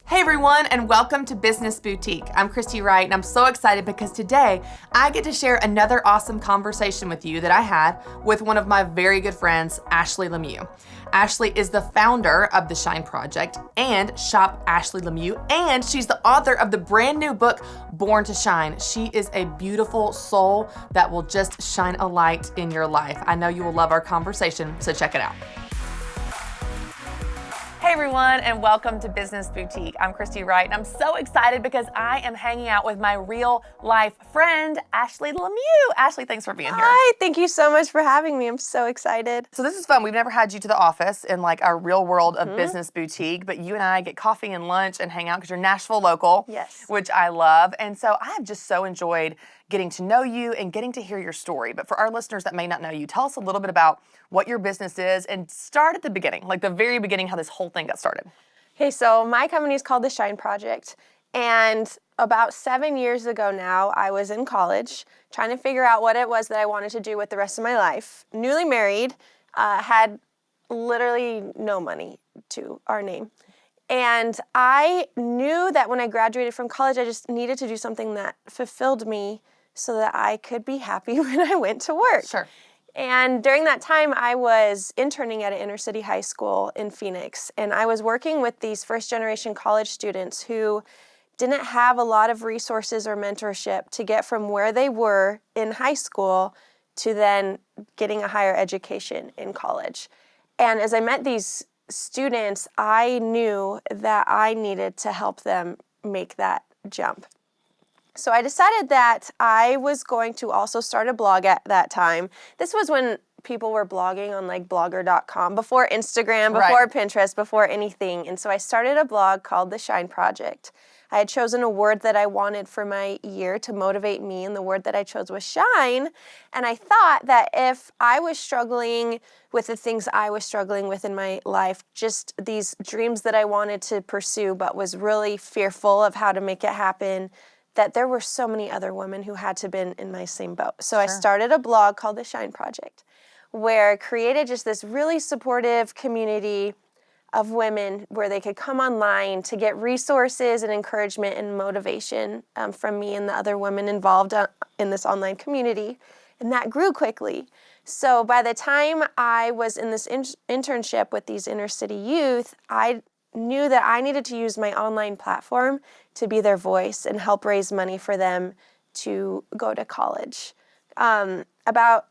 Hey everyone, and welcome to Business Boutique. I'm Christy Wright, and I'm so excited because today I get to share another awesome conversation with you that I had with one of my very good friends, Ashley LeMieux. Ashley is the founder of The Shine Project and Shop Ashley LeMieux, and she's the author of the brand new book, Born to Shine. She is a beautiful soul that will just shine a light in your life. I know you will love our conversation, so check it out. Hey everyone, and welcome to Business Boutique. I'm Christy Wright, and I'm so excited because I am hanging out with my real life friend, Ashley LeMieux. Ashley, thanks for being here. Hi, thank you so much for having me. I'm so excited. So this is fun. We've never had you to the office in like our real world of Business Boutique, but you and I get coffee and lunch and hang out because you're Nashville local, Yes. which I love. And so I have just so enjoyed getting to know you and getting to hear your story. But for our listeners that may not know you, tell us a little bit about what your business is and start at the beginning, like the very beginning, how this whole thing got started. Okay, so my company is called The Shine Project, and about 7 years ago now, I was in college trying to figure out what it was that I wanted to do with the rest of my life. Newly married, had literally no money to our name. And I knew that when I graduated from college, I just needed to do something that fulfilled me so that I could be happy when I went to work. Sure. And during that time, I was interning at an inner city high school in Phoenix, and I was working with these first-generation college students who didn't have a lot of resources or mentorship to get from where they were in high school to then getting a higher education in college. And as I met these students, I knew that I needed to help them make that jump. So I decided that I was going to also start a blog at that time. This was when people were blogging on like blogger.com, before Instagram, before Pinterest, before anything. And so I started a blog called The Shine Project. I had chosen a word that I wanted for my year to motivate me, and the word that I chose was shine. And I thought that if I was struggling with the things I was struggling with in my life, just these dreams that I wanted to pursue but was really fearful of how to make it happen, that there were so many other women who had to been in my same boat. So I started a blog called The Shine Project, where I created just this really supportive community of women where they could come online to get resources and encouragement and motivation from me and the other women involved in this online community. And that grew quickly. So by the time I was in this internship with these inner city youth, I knew that I needed to use my online platform to be their voice and help raise money for them to go to college. About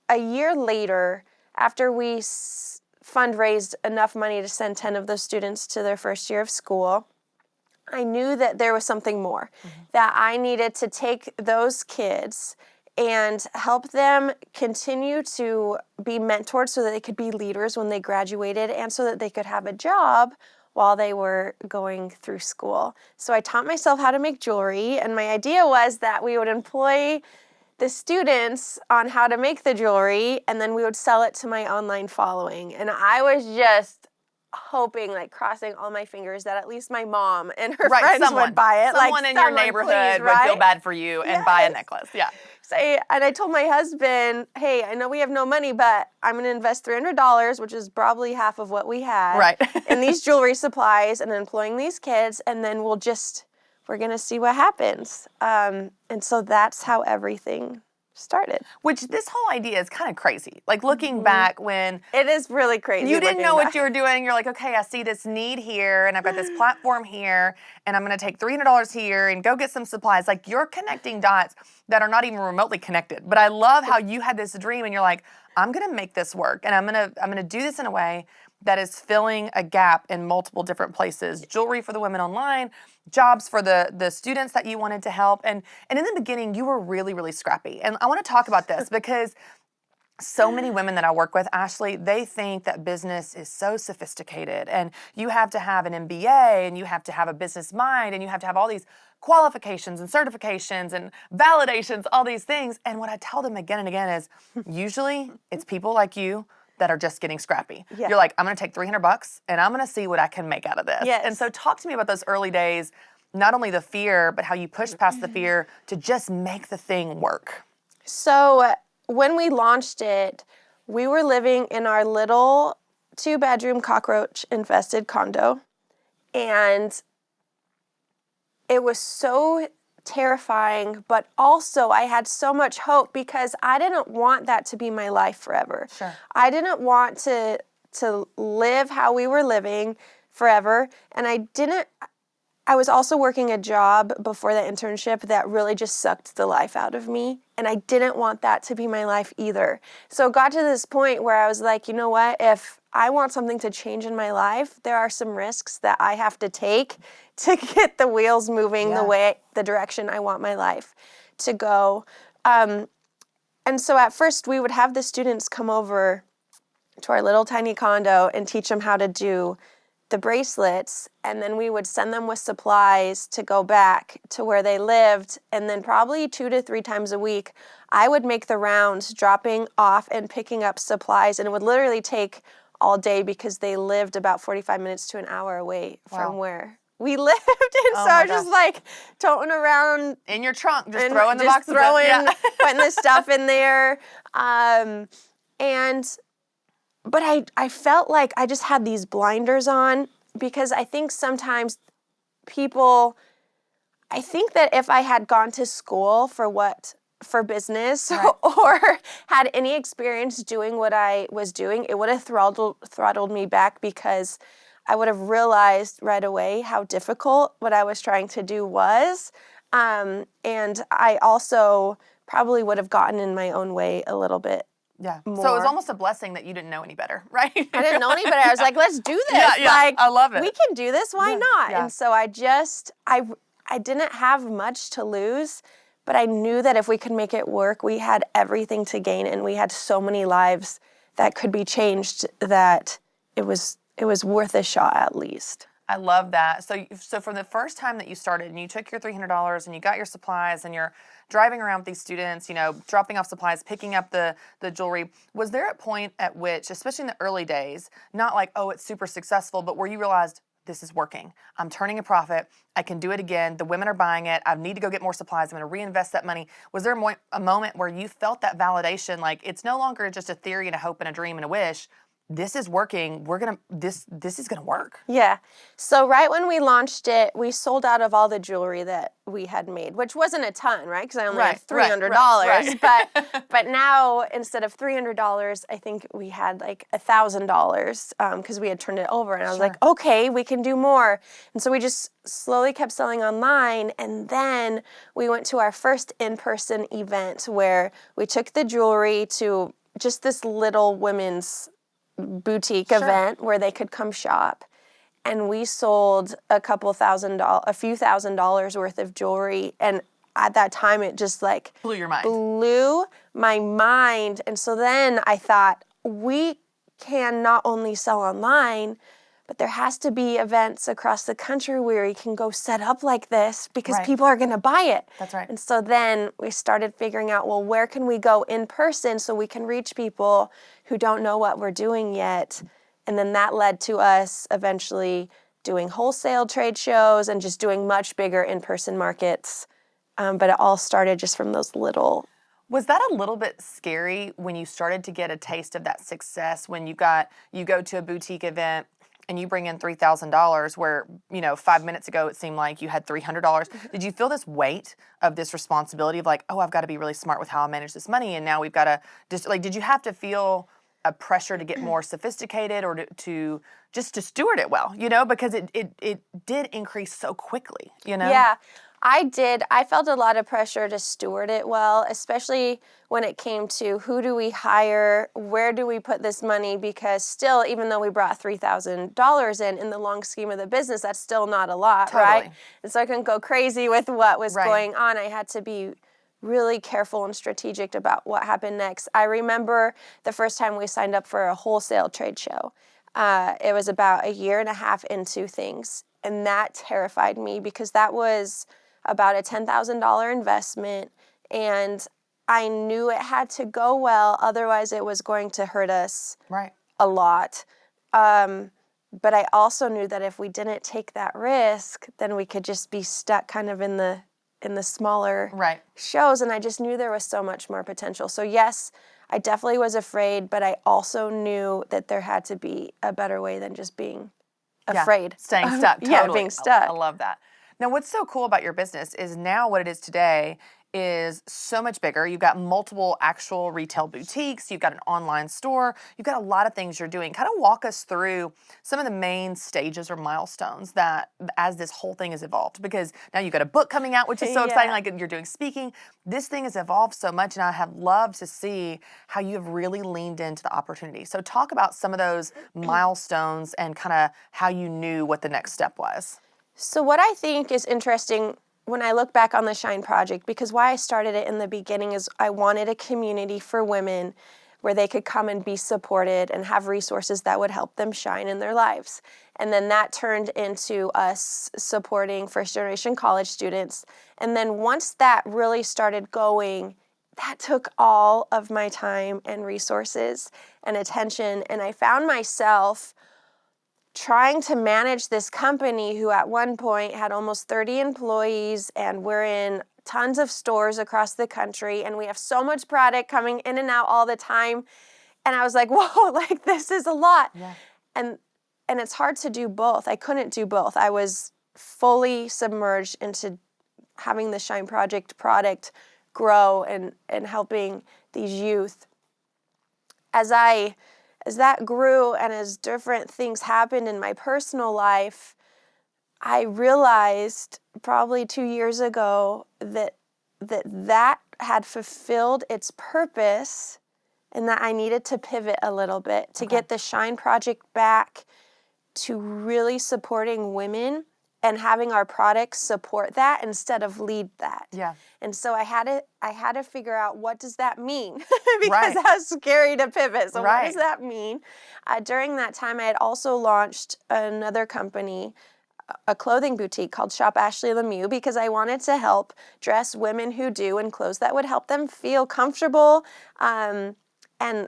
a year later, after we fundraised enough money to send 10 of those students to their first year of school, I knew that there was something more, that I needed to take those kids and help them continue to be mentored so that they could be leaders when they graduated and so that they could have a job while they were going through school. So I taught myself how to make jewelry, and my idea was that we would employ the students on how to make the jewelry, and then we would sell it to my online following. And I was just hoping, like crossing all my fingers, that at least my mom and her friends would buy it. Someone in your neighborhood would feel bad for you and buy a necklace. Yeah. And I told my husband, hey, I know we have no money, but I'm going to invest $300, which is probably half of what we had, in these jewelry supplies and employing these kids, and then we're going to see what happens. And so that's how everything started. Which this whole idea is kind of crazy. Like looking back when... It is really crazy. You didn't know what you were doing. You're like, okay, I see this need here and I've got this platform here and I'm going to take $300 here and go get some supplies. Like you're connecting dots that are not even remotely connected. But I love how you had this dream and you're like, I'm going to make this work and I'm going to do this in a way that is filling a gap in multiple different places. Jewelry for the women online, jobs for the students that you wanted to help. And in the beginning, you were really, really scrappy. And I want to talk about this because so many women that I work with, Ashley, they think that business is so sophisticated and you have to have an MBA and you have to have a business mind and you have to have all these qualifications and certifications and validations, all these things. And what I tell them again and again is usually it's people like you that are just getting scrappy. Yeah. You're like, I'm going to take $300 and I'm going to see what I can make out of this. Yes. And so talk to me about those early days, not only the fear, but how you pushed past the fear to just make the thing work. So when we launched it, we were living in our little 2-bedroom cockroach-infested condo. And it was so terrifying, but also I had so much hope because I didn't want that to be my life forever. Sure. I didn't want to live how we were living forever, and I was also working a job before the internship that really just sucked the life out of me, and I didn't want that to be my life either. So it got to this point where I was like, you know what, if I want something to change in my life, there are some risks that I have to take to get the wheels moving the direction I want my life to go. And so at first we would have the students come over to our little tiny condo and teach them how to do the bracelets, and then we would send them with supplies to go back to where they lived, and then probably 2 to 3 times a week, I would make the rounds, dropping off and picking up supplies, and it would literally take all day because they lived about 45 minutes to an hour away from where we lived, and so I was just like toting around in your trunk, just throwing the boxes, putting the stuff in there, But I felt like I just had these blinders on because I think sometimes I think that if I had gone to school for business or had any experience doing what I was doing, it would have throttled me back because I would have realized right away how difficult what I was trying to do was. And I also probably would have gotten in my own way a little bit. Yeah. More. So it was almost a blessing that you didn't know any better, right? I didn't know any better. I was like, let's do this. Yeah, Like, I love it. We can do this. Why not? Yeah. And so I didn't have much to lose, but I knew that if we could make it work, we had everything to gain, and we had so many lives that could be changed that it was worth a shot at least. I love that. So from the first time that you started and you took your $300 and you got your supplies and you're driving around with these students, dropping off supplies, picking up the jewelry, was there a point at which, especially in the early days, not like, oh, it's super successful, but where you realized this is working. I'm turning a profit. I can do it again. The women are buying it. I need to go get more supplies. I'm going to reinvest that money. Was there a moment where you felt that validation, like it's no longer just a theory and a hope and a dream and a wish? This is working. This is gonna work. Yeah. So right when we launched it, we sold out of all the jewelry that we had made, which wasn't a ton, right? Because I only had $300. Right. But now instead of $300, I think we had like $1,000 because we had turned it over, and I was like, okay, we can do more. And so we just slowly kept selling online, and then we went to our first in-person event where we took the jewelry to just this little women's boutique event where they could come shop, and we sold a few $1,000s worth of jewelry, and at that time it just like blew your mind. Blew my mind. And so then I thought, we can not only sell online, but there has to be events across the country where you can go set up like this because people are going to buy it. That's right. And so then we started figuring out, well, where can we go in person so we can reach people who don't know what we're doing yet? And then that led to us eventually doing wholesale trade shows and just doing much bigger in-person markets. But it all started just from those little... Was that a little bit scary when you started to get a taste of that success, when you go to a boutique event and you bring in $3,000 where, 5 minutes ago it seemed like you had $300. Did you feel this weight of this responsibility of like, oh, I've got to be really smart with how I manage this money, and now we've got to did you have to feel a pressure to get more sophisticated or to steward it well, because it did increase so quickly, Yeah. I did. I felt a lot of pressure to steward it well, especially when it came to who do we hire, where do we put this money, because still, even though we brought $3,000 in the long scheme of the business, that's still not a lot, right? And so I couldn't go crazy with what was going on. I had to be really careful and strategic about what happened next. I remember the first time we signed up for a wholesale trade show. It was about a year and a half into things, and that terrified me because that was about a $10,000 investment, and I knew it had to go well, otherwise it was going to hurt us a lot. But I also knew that if we didn't take that risk, then we could just be stuck kind of in the smaller shows, and I just knew there was so much more potential. So yes, I definitely was afraid, but I also knew that there had to be a better way than just being afraid. Staying stuck. Totally. Yeah, being stuck. I love that. Now, what's so cool about your business is now what it is today is so much bigger. You've got multiple actual retail boutiques. You've got an online store. You've got a lot of things you're doing. Kind of walk us through some of the main stages or milestones that as this whole thing has evolved. Because now you've got a book coming out, which is so exciting. Like you're doing speaking. This thing has evolved so much, and I have loved to see how you have really leaned into the opportunity. So talk about some of those milestones and kind of how you knew what the next step was. So what I think is interesting when I look back on the Shine Project, because why I started it in the beginning is I wanted a community for women where they could come and be supported and have resources that would help them shine in their lives. And then that turned into us supporting first-generation college students. And then once that really started going, that took all of my time and resources and attention. And I found myself trying to manage this company who at one point had almost 30 employees, and we're in tons of stores across the country, and we have so much product coming in and out all the time. And I was like, whoa, like this is a lot. Yeah. And it's hard to do both. I couldn't do both. I was fully submerged into having the Shine Project product grow and helping these youth. As that grew and as different things happened in my personal life, I realized probably 2 years ago that had fulfilled its purpose and that I needed to pivot a little bit to get the Shine Project back to really supporting women and having our products support that instead of lead that. Yeah. And so I had to figure out, what does that mean? Because Right. that's scary to pivot. So Right. what does that mean? During that time, I had also launched another company, a clothing boutique called Shop Ashley LeMieux, because I wanted to help dress women who do in clothes that would help them feel comfortable and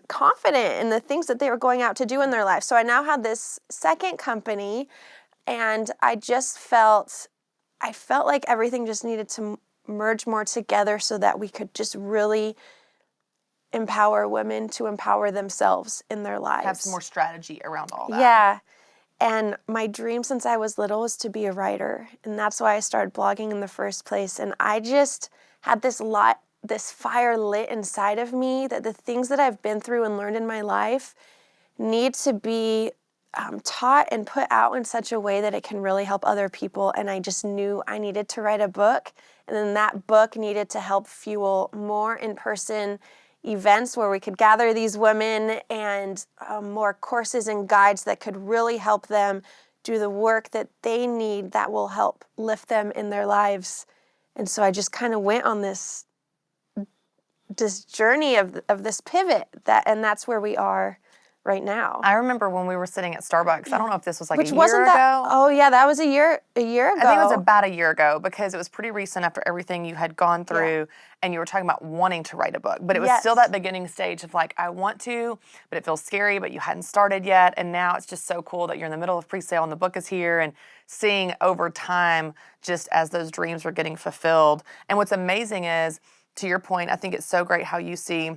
confident in the things that they were going out to do in their life. So I now had this second company, and I felt like everything just needed to merge more together so that we could just really empower women to empower themselves in their lives. Have some more strategy around all that. Yeah. And my dream since I was little was to be a writer. And that's why I started blogging in the first place. And I just had this fire lit inside of me that the things that I've been through and learned in my life need to be taught and put out in such a way that it can really help other people. And I just knew I needed to write a book. And then that book needed to help fuel more in-person events where we could gather these women, and more courses and guides that could really help them do the work that they need that will help lift them in their lives. And so I just kind of went on this journey of this pivot, and that's where we are right now. I remember when we were sitting at Starbucks. I don't know if this was like Which a year wasn't ago. that? Oh yeah, that was a year ago. I think it was about a year ago, because it was pretty recent after everything you had gone through, and you were talking about wanting to write a book. But it was still that beginning stage of like, I want to, but it feels scary, but you hadn't started yet. And now it's just so cool that you're in the middle of pre-sale and the book is here, and seeing over time just as those dreams were getting fulfilled. And what's amazing is, to your point, I think it's so great how you see,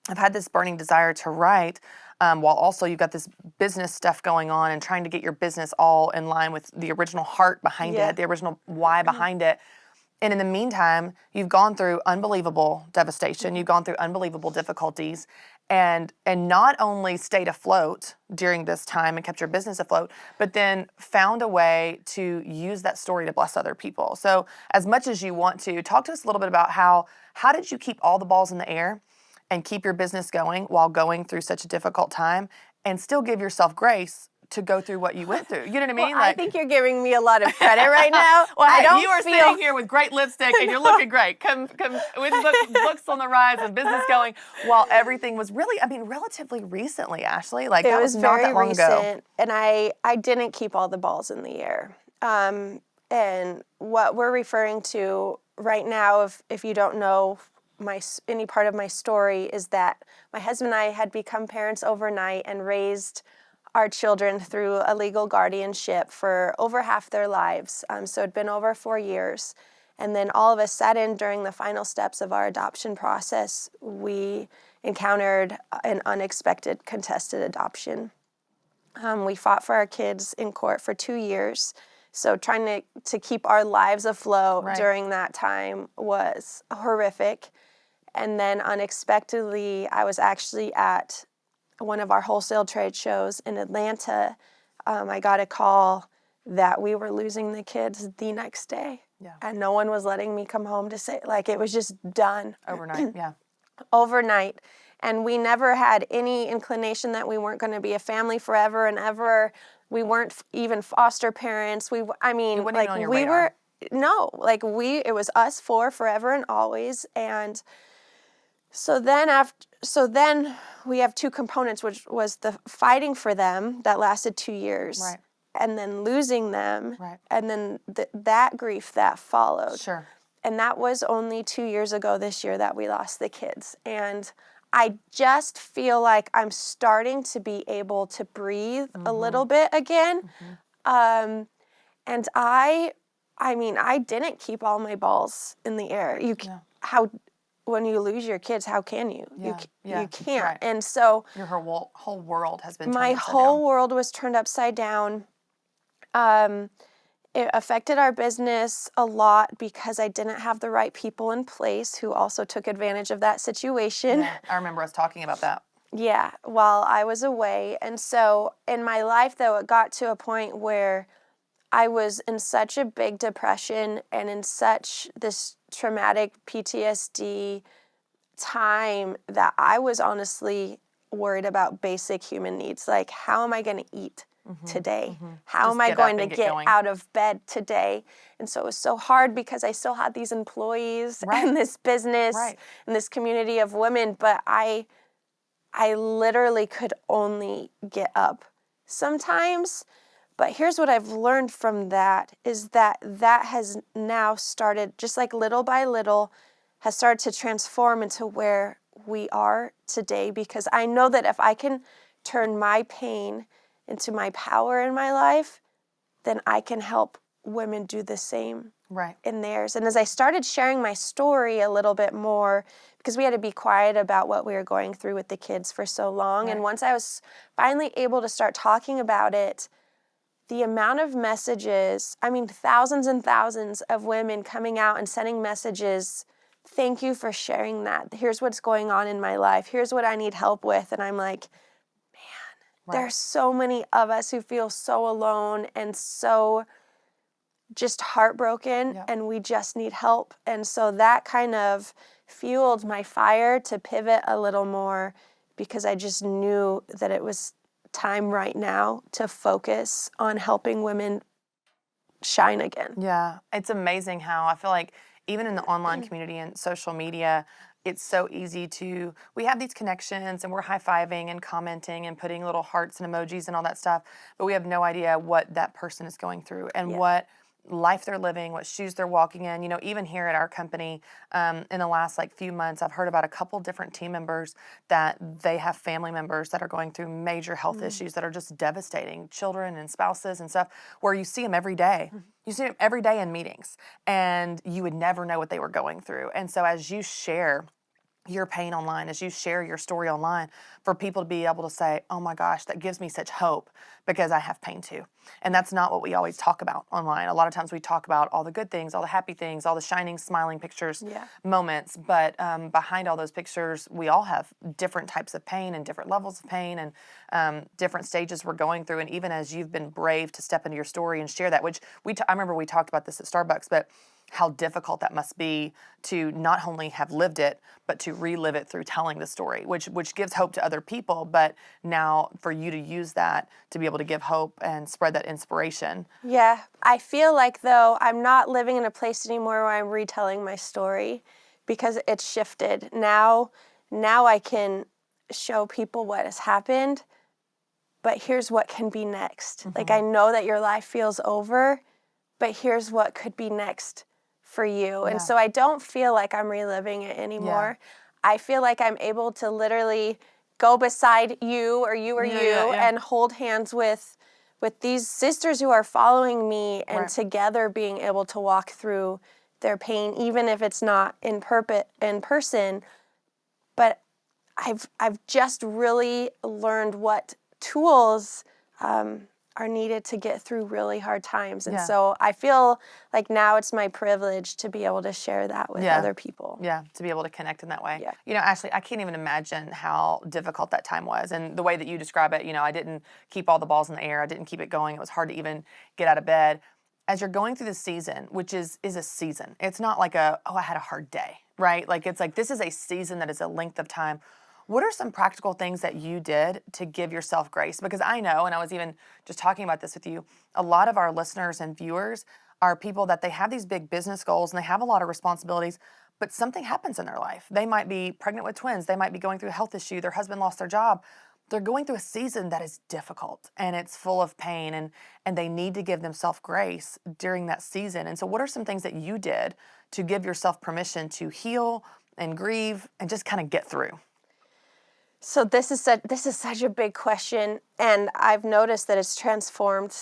I've had this burning desire to write, while also you've got this business stuff going on and trying to get your business all in line with the original heart behind it, the original why behind it. And in the meantime, you've gone through unbelievable devastation. You've gone through unbelievable difficulties, and not only stayed afloat during this time and kept your business afloat, but then found a way to use that story to bless other people. So as much as you want to, talk to us a little bit about how did you keep all the balls in the air and keep your business going while going through such a difficult time, and still give yourself grace to go through what you went through. You know what I mean? Well, I think you're giving me a lot of credit right now. Well, I don't you are sitting here with great lipstick and you're looking great. Come with books on the rise and business going, while everything was really, relatively recently, Ashley. Like that was not that long ago. And I didn't keep all the balls in the air. And what we're referring to right now, if you don't know any part of my story, is that my husband and I had become parents overnight and raised our children through a legal guardianship for over half their lives. So it'd been over 4 years. And then all of a sudden, during the final steps of our adoption process, we encountered an unexpected contested adoption. We fought for our kids in court for 2 years So trying to keep our lives afloat Right. during that time was horrific. And then unexpectedly, I was actually at one of our wholesale trade shows in Atlanta. I got a call that we were losing the kids the next day. Yeah. And no one was letting me come home to say, like, it was just done. Overnight. Yeah. Overnight. And we never had any inclination that we weren't going to be a family forever and ever. We weren't even foster parents. It wasn't even on your radar. It was us four forever and always. And so then we have two components, which was the fighting for them that lasted 2 years. Right. And then losing them. Right. And then that grief that followed. Sure. And that was only 2 years ago this year that we lost the kids. And I just feel like I'm starting to be able to breathe a little bit again. And I didn't keep all my balls in the air. When you lose your kids, how can you? Yeah. You can't. Right. And so Your whole world has been turned my upside whole down. world was turned upside down. It affected our business a lot because I didn't have the right people in place who also took advantage of that situation. Yeah. I remember us talking about that. Yeah, while I was away. And so in my life, though, it got to a point where I was in such a big depression and in such this traumatic PTSD time that I was honestly worried about basic human needs. Like, how am I going to eat today? How Just am I get going up to and get get going. out of bed today? And so it was so hard because I still had these employees Right. and this business Right. and this community of women, but I literally could only get up sometimes. But here's what I've learned from that is that has now started, just like little by little, has started to transform into where we are today, because I know that if I can turn my pain into my power in my life, then I can help women do the same Right. in theirs. And as I started sharing my story a little bit more, because we had to be quiet about what we were going through with the kids for so long, and Right. once I was finally able to start talking about it, the amount of messages, thousands and thousands of women coming out and sending messages, thank you for sharing that. Here's what's going on in my life. Here's what I need help with. And I'm like, Right. there's so many of us who feel so alone and so just heartbroken, Yep. and we just need help. And so that kind of fueled my fire to pivot a little more, because I just knew that it was time right now to focus on helping women shine again. Yeah, it's amazing how I feel like even in the online community and social media, it's so easy we have these connections and we're high-fiving and commenting and putting little hearts and emojis and all that stuff, but we have no idea what that person is going through and what life they're living, what shoes they're walking in. Even here at our company, in the last few months, I've heard about a couple different team members that they have family members that are going through major health issues that are just devastating, children and spouses and stuff, where you see them every day. You see them every day in meetings, and you would never know what they were going through. And so as you share your pain online, as you share your story online, for people to be able to say, oh my gosh, that gives me such hope because I have pain too. And that's not what we always talk about online. A lot of times we talk about all the good things, all the happy things, all the shining, smiling pictures, moments. But behind all those pictures, we all have different types of pain and different levels of pain and different stages we're going through. And even as you've been brave to step into your story and share that, which I remember we talked about this at Starbucks, but how difficult that must be to not only have lived it, but to relive it through telling the story, which gives hope to other people. But now for you to use that to be able to give hope and spread that inspiration. Yeah, I feel like, though, I'm not living in a place anymore where I'm retelling my story, because it's shifted. Now I can show people what has happened, but here's what can be next. Like, I know that your life feels over, but here's what could be next for you. And so I don't feel like I'm reliving it anymore. I feel like I'm able to literally go beside you or you and hold hands with these sisters who are following me, and together being able to walk through their pain, even if it's not in person. But I've just really learned what tools are needed to get through really hard times. And Yeah. so I feel like now it's my privilege to be able to share that with Yeah. other people. Yeah, to be able to connect in that way. Yeah. You know, Ashley, I can't even imagine how difficult that time was. And the way that you describe it, you know, I didn't keep all the balls in the air. I didn't keep it going. It was hard to even get out of bed. As you're going through this season, which is a season, it's not like I had a hard day, right? Like, it's like this is a season that is a length of time. What are some practical things that you did to give yourself grace? Because I know, and I was even just talking about this with you, a lot of our listeners and viewers are people that they have these big business goals and they have a lot of responsibilities, but something happens in their life. They might be pregnant with twins. They might be going through a health issue. Their husband lost their job. They're going through a season that is difficult and it's full of pain, and they need to give themselves grace during that season. And so what are some things that you did to give yourself permission to heal and grieve and just kind of get through? So this is such a big question, and I've noticed that it's transformed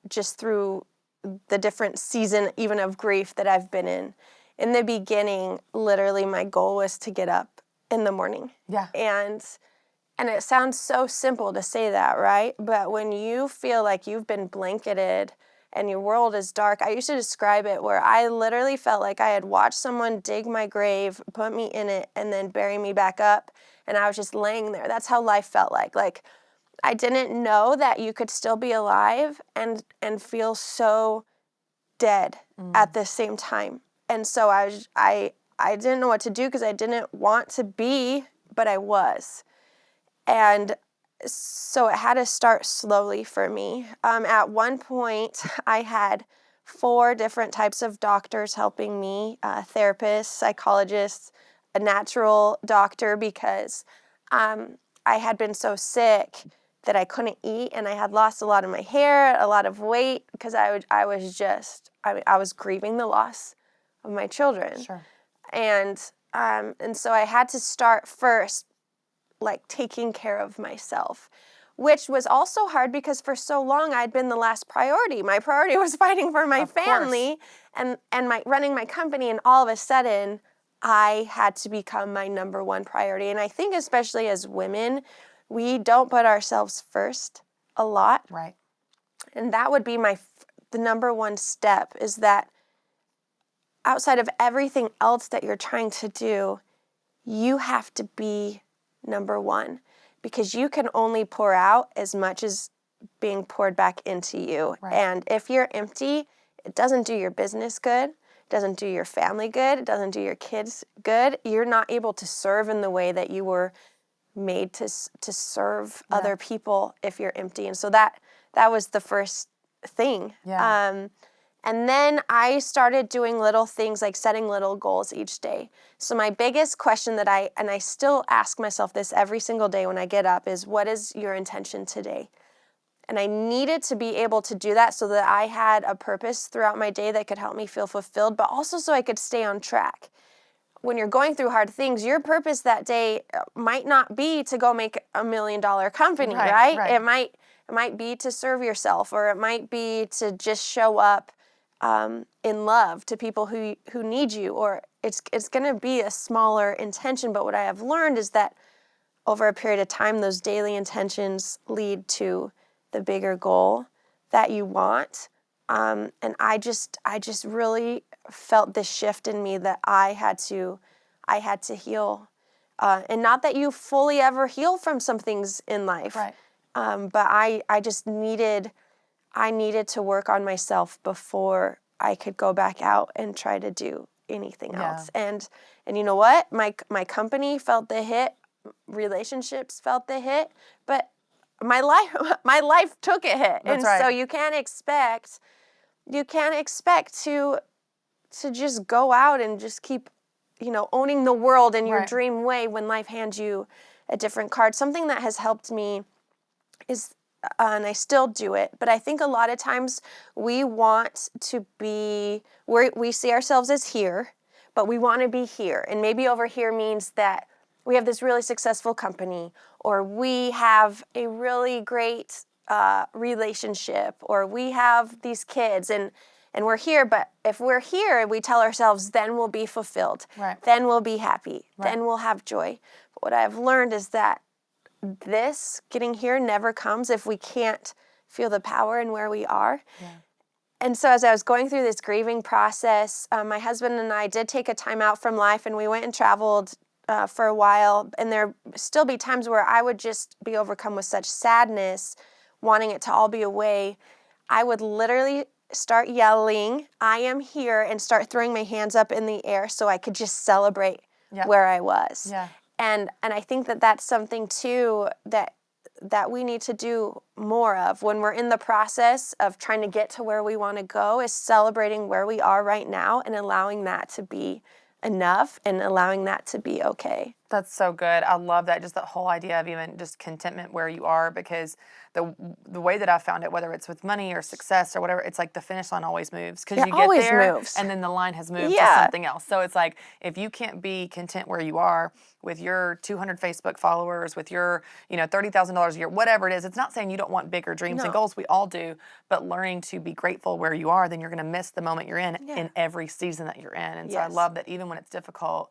just through the different season even of grief that I've been in. In the beginning, literally my goal was to get up in the morning. Yeah. And it sounds so simple to say that, right? But when you feel like you've been blanketed and your world is dark, I used to describe it where I literally felt like I had watched someone dig my grave, put me in it, and then bury me back up. And I was just laying there. That's how life felt like. Like, I didn't know that you could still be alive and feel so dead at the same time. And so I didn't know what to do because I didn't want to be, but I was. And so it had to start slowly for me. At one point, I had 4 different types of doctors helping me, therapists, psychologists, a natural doctor, because I had been so sick that I couldn't eat, and I had lost a lot of my hair, a lot of weight, because I was grieving the loss of my children. Sure. And so I had to start first, like, taking care of myself, which was also hard because for so long I'd been the last priority. My priority was fighting for my family and running my company, and all of a sudden I had to become my number one priority. And I think especially as women, we don't put ourselves first a lot. Right. And that would be the number one step, is that outside of everything else that you're trying to do, you have to be number one, because you can only pour out as much as being poured back into you. Right. And if you're empty, it doesn't do your business good, it doesn't do your family good, it doesn't do your kids good. You're not able to serve in the way that you were made to serve other people if you're empty. And so that was the first thing. Yeah. And then I started doing little things like setting little goals each day. So my biggest question that I still ask myself this every single day when I get up, is, what is your intention today? And I needed to be able to do that so that I had a purpose throughout my day that could help me feel fulfilled, but also so I could stay on track. When you're going through hard things, your purpose that day might not be to go make $1 million company, right? Right. It might be to serve yourself, or it might be to just show up in love to people who need you, or it's going to be a smaller intention. But what I have learned is that over a period of time, those daily intentions lead to the bigger goal that you want. And I just really felt this shift in me that I had to heal. And not that you fully ever heal from some things in life. Right. But I just needed to work on myself before I could go back out and try to do anything else. And you know what? My company felt the hit, relationships felt the hit, but my life took a hit. That's and right. So you can't expect to just go out and just keep, owning the world in your Right. dream way when life hands you a different card. Something that has helped me is, and I still do it, but I think a lot of times we want to be, we see ourselves as here, but we want to be here. And maybe over here means that we have this really successful company, or we have a really great relationship, or we have these kids, and we're here. But if we're here, we tell ourselves, then we'll be fulfilled, Right. then we'll be happy, Right. then we'll have joy. But what I've learned is that this getting here never comes if we can't feel the power in where we are. Yeah. And so as I was going through this grieving process, my husband and I did take a time out from life, and we went and traveled for a while. And there still be times where I would just be overcome with such sadness, wanting it to all be away. I would literally start yelling, "I am here," and start throwing my hands up in the air so I could just celebrate where I was. Yeah. And I think that that's something too that we need to do more of when we're in the process of trying to get to where we want to go, is celebrating where we are right now and allowing that to be enough and allowing that to be okay. That's so good. I love that, just that whole idea of even just contentment where you are, because the way that I found it, whether it's with money or success or whatever, it's like the finish line always moves, because It you get always there moves. and then the line has moved to Yeah. something else. So it's like, if you can't be content where you are with your 200 Facebook followers, with your, $30,000 a year, whatever it is, it's not saying you don't want bigger dreams and No. goals. We all do, but learning to be grateful where you are, then you're going to miss the moment you're in every season that you're in. And so I Yes. love that even when it's difficult,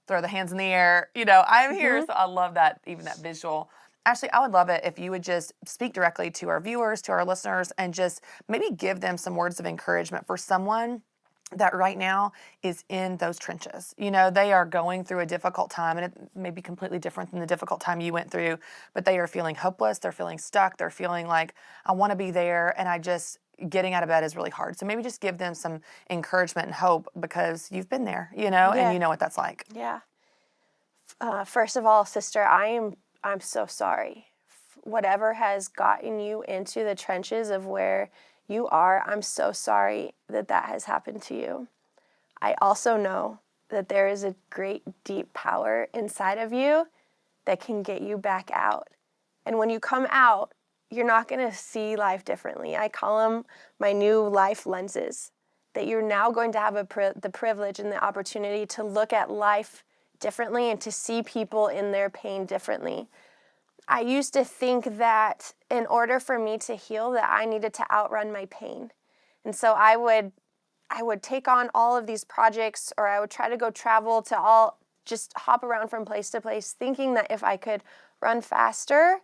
throw the hands in the air, I'm here. So I love that, even that visual. Ashley, I would love it if you would just speak directly to our viewers, to our listeners, and just maybe give them some words of encouragement for someone that right now is in those trenches. They are going through a difficult time, and it may be completely different than the difficult time you went through, but they are feeling hopeless, they're feeling stuck, they're feeling like, I want to be there, and getting out of bed is really hard. So maybe just give them some encouragement and hope, because you've been there, and you know what that's like. Yeah. First of all, sister, I'm so sorry. Whatever has gotten you into the trenches of where you are, I'm so sorry that has happened to you. I also know that there is a great, deep power inside of you that can get you back out. And when you come out, you're not going to see life differently. I call them my new life lenses, that you're now going to have the privilege and the opportunity to look at life differently and to see people in their pain differently. I used to think that in order for me to heal, that I needed to outrun my pain. And so I would take on all of these projects, or I would try to go travel to just hop around from place to place, thinking that if I could run faster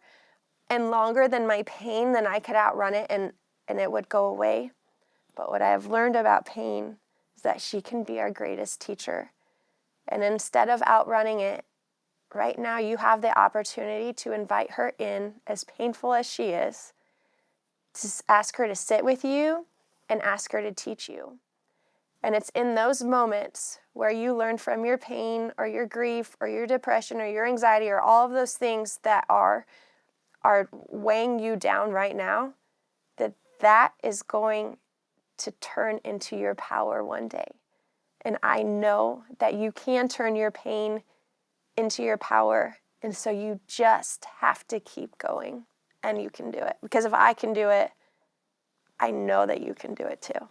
and longer than my pain, then I could outrun it and it would go away. But what I have learned about pain is that she can be our greatest teacher. And instead of outrunning it, right now you have the opportunity to invite her in, as painful as she is, to ask her to sit with you and ask her to teach you. And it's in those moments where you learn from your pain or your grief or your depression or your anxiety or all of those things that are weighing you down right now, that is going to turn into your power one day. And I know that you can turn your pain into your power. And so you just have to keep going, and you can do it. Because if I can do it, I know that you can do it too.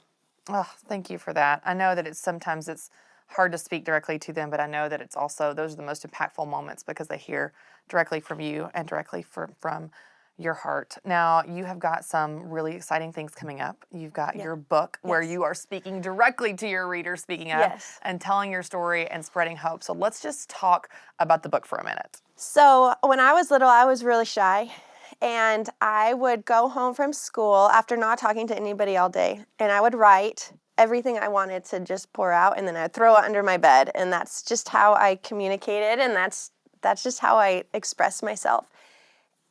Oh, thank you for that. I know that sometimes it's hard to speak directly to them, but I know that it's also, those are the most impactful moments, because they hear directly from you and directly from your heart. Now, you have got some really exciting things coming up. You've got your book where you are speaking directly to your readers, speaking of, and telling your story and spreading hope. So let's just talk about the book for a minute. So when I was little, I was really shy. And I would go home from school after not talking to anybody all day, and I would write everything I wanted to just pour out, and then I'd throw it under my bed. And that's just how I communicated, and that's just how I expressed myself.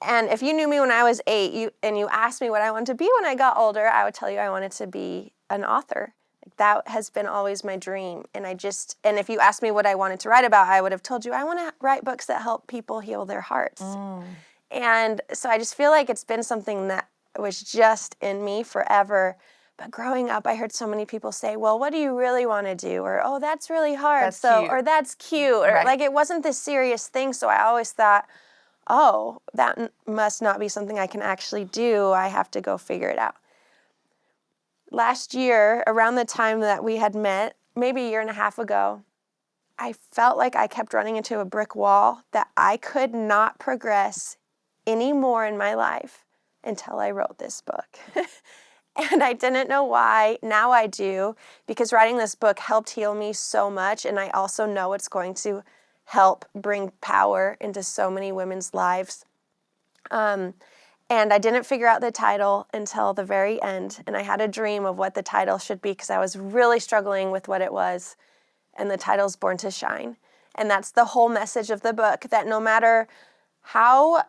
And if you knew me when I was 8, and you asked me what I wanted to be when I got older, I would tell you I wanted to be an author. That has been always my dream. And if you asked me what I wanted to write about, I would have told you I want to write books that help people heal their hearts. And so I just feel like it's been something that was just in me forever. But growing up, I heard so many people say, well, what do you really want to do? Or, oh, that's really hard. That's cute. Or that's cute. Or like it wasn't this serious thing. So I always thought, oh, that must not be something I can actually do. I have to go figure it out. Last year, around the time that we had met, maybe a year and a half ago, I felt like I kept running into a brick wall, that I could not progress anymore in my life until I wrote this book. And I didn't know why. Now I do, because writing this book helped heal me so much, and I also know it's going to help bring power into so many women's lives. And I didn't figure out the title until the very end. And I had a dream of what the title should be because I was really struggling with what it was. And the title's Born to Shine. And that's the whole message of the book, that no matter how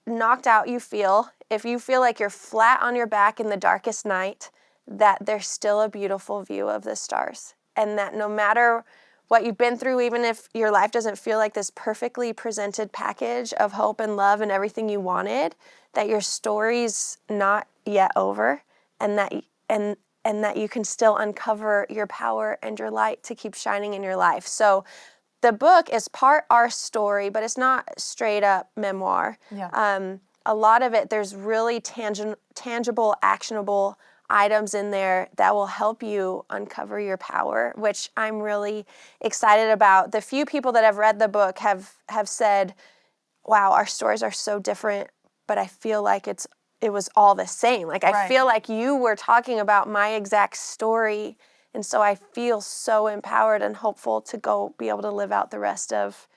knocked out you feel, if you feel like you're flat on your back in the darkest night, that there's still a beautiful view of the stars. And that no matter what you've been through, even if your life doesn't feel like this perfectly presented package of hope and love and everything you wanted, that your story's not yet over, and that you can still uncover your power and your light to keep shining in your life. So the book is part our story, but it's not straight up memoir. Yeah. A lot of it, there's really tangible, actionable items in there that will help you uncover your power, which I'm really excited about. The few people that have read the book have said, wow, our stories are so different, but I feel like it was all the same. Like, I feel like you were talking about my exact story, and so I feel so empowered and hopeful to go be able to live out the rest of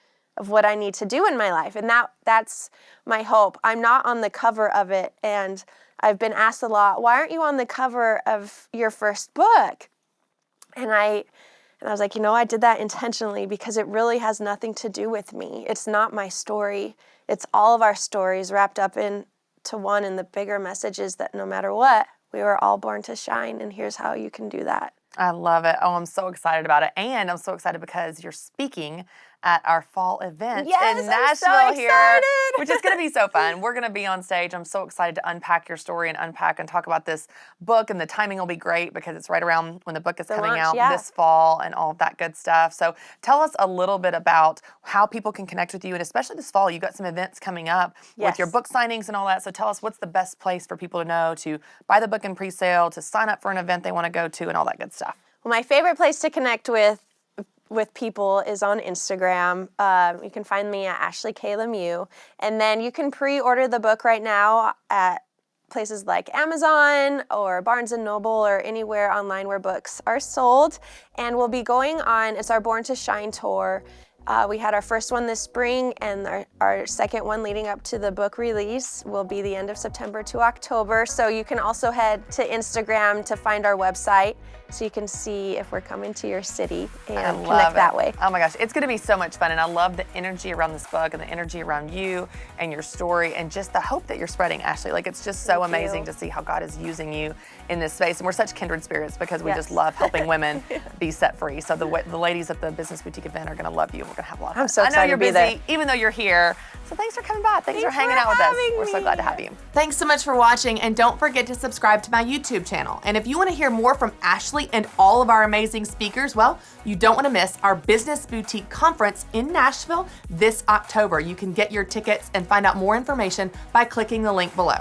what I need to do in my life. And that's my hope. I'm not on the cover of it, and I've been asked a lot, why aren't you on the cover of your first book? And I was like, I did that intentionally because it really has nothing to do with me. It's not my story. It's all of our stories wrapped up into one, and the bigger message is that no matter what, we were all born to shine, and here's how you can do that. I love it. Oh, I'm so excited about it. And I'm so excited because you're speaking at our fall event in Nashville I'm so here, excited. which is going to be so fun. We're going to be on stage. I'm so excited to unpack your story and unpack and talk about this book, and the timing will be great because it's right around when the book is coming launch, out yeah. this fall and all of that good stuff. So tell us a little bit about how people can connect with you, and especially this fall, you've got some events coming up with your book signings and all that. So tell us, what's the best place for people to know to buy the book in pre-sale, to sign up for an event they want to go to, and all that good stuff? Well, my favorite place to connect with people is on Instagram. You can find me at Ashley K. LeMieux. And then you can pre-order the book right now at places like Amazon or Barnes & Noble or anywhere online where books are sold. And we'll be going on, it's our Born to Shine tour. We had our first one this spring, and our second one leading up to the book release will be the end of September to October. So you can also head to Instagram to find our website so you can see if we're coming to your city and connect that way. Oh my gosh, it's going to be so much fun, and I love the energy around this book and the energy around you and your story and just the hope that you're spreading, Ashley. Like, it's just so amazing to see how God is using you in this space, and we're such kindred spirits because we just love helping women be set free. So the ladies at the Business Boutique event are going to love you. We're going to have a lot of fun. I'm so excited I know you're to be busy, there. even though you're here. So thanks for coming by. Thanks for hanging out with us. We're so glad to have you. Thanks so much for watching, and don't forget to subscribe to my YouTube channel. And if you want to hear more from Ashley and all of our amazing speakers, well, you don't want to miss our Business Boutique Conference in Nashville this October. You can get your tickets and find out more information by clicking the link below.